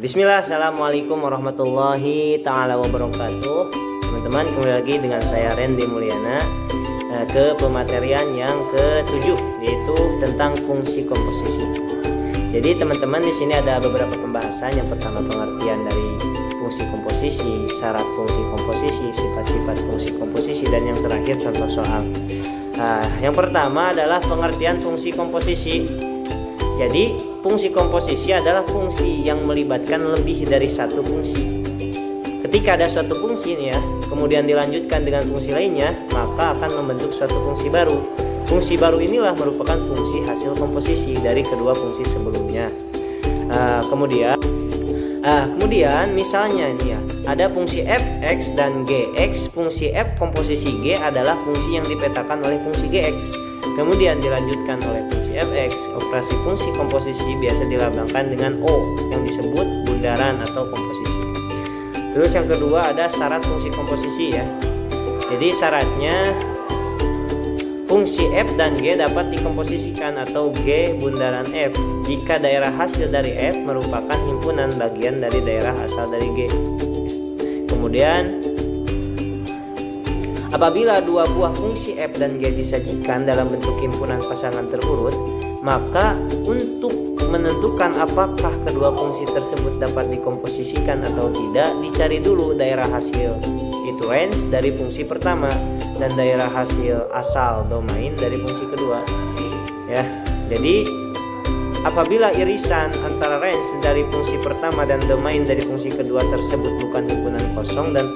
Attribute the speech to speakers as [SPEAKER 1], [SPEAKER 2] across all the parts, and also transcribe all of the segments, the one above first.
[SPEAKER 1] Bismillah, assalamualaikum warahmatullahi ta'ala wabarakatuh. Teman-teman, kembali lagi dengan saya Randy Mulyana ke pematerian yang ke-7, yaitu tentang fungsi komposisi. Jadi teman-teman, di sini ada beberapa pembahasan. Yang pertama, pengertian dari fungsi komposisi, syarat fungsi komposisi, sifat-sifat fungsi komposisi, dan yang terakhir contoh soal. Yang pertama adalah pengertian fungsi komposisi. Jadi fungsi komposisi adalah fungsi yang melibatkan lebih dari satu fungsi. Ketika ada suatu fungsi nih ya, kemudian dilanjutkan dengan fungsi lainnya, maka akan membentuk suatu fungsi baru. Fungsi baru inilah merupakan fungsi hasil komposisi dari kedua fungsi sebelumnya. Kemudian misalnya ini ya, ada fungsi fx dan gx. Fungsi f komposisi g adalah fungsi yang dipetakan oleh fungsi gx. Kemudian dilanjutkan oleh fungsi fx. Operasi fungsi komposisi biasa dilambangkan dengan O yang disebut bundaran atau komposisi. Terus yang kedua ada syarat fungsi komposisi ya. Jadi syaratnya fungsi f dan g dapat dikomposisikan atau g bundaran f jika daerah hasil dari f merupakan himpunan bagian dari daerah asal dari g. Kemudian apabila dua buah fungsi f dan g disajikan dalam bentuk himpunan pasangan terurut, maka untuk menentukan apakah kedua fungsi tersebut dapat dikomposisikan atau tidak, dicari dulu daerah hasil, itu range dari fungsi pertama, dan daerah hasil asal domain dari fungsi kedua. Ya, jadi apabila irisan antara range dari fungsi pertama dan domain dari fungsi kedua tersebut bukan himpunan kosong dan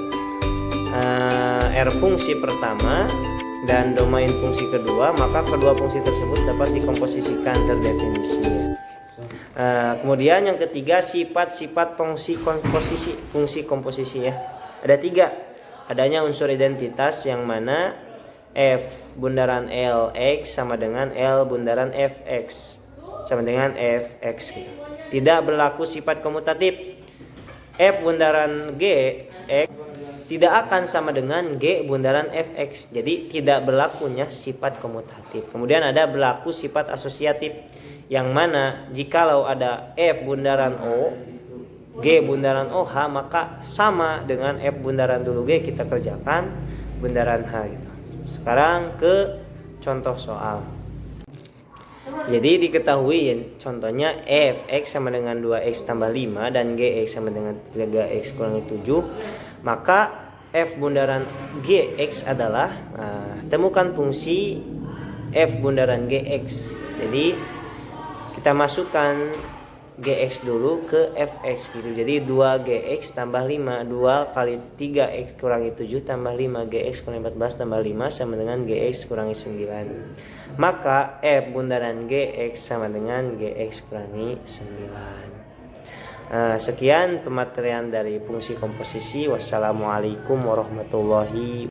[SPEAKER 1] R fungsi pertama dan domain fungsi kedua, maka kedua fungsi tersebut dapat dikomposisikan terdefinisi. Kemudian yang ketiga, sifat-sifat fungsi komposisi ya. Ada 3. Adanya unsur identitas yang mana F bundaran Lx sama dengan L bundaran Fx sama dengan Fx. Tidak berlaku sifat komutatif. F bundaran Gx tidak akan sama dengan G bundaran Fx. Jadi tidak berlakunya sifat komutatif. Kemudian ada berlaku sifat asosiatif, yang mana jikalau ada F bundaran O, G bundaran OH, maka sama dengan F bundaran dulu G kita kerjakan bundaran H gitu. Sekarang ke contoh soal. Jadi diketahui contohnya Fx sama dengan 2x tambah 5 dan Gx sama dengan 3x kurangi 7. Maka F bundaran Gx adalah temukan fungsi F bundaran Gx. Jadi kita masukkan Gx dulu ke Fx gitu. Jadi 2Gx tambah 5, 2 kali 3x kurangi 7 tambah 5, Gx kurangi 14 tambah 5 sama dengan Gx kurangi 9. Maka F bundaran Gx sama dengan Gx kurangi 9. Sekian pematerian dari fungsi komposisi. Wassalamualaikum warahmatullahi wabarakatuh.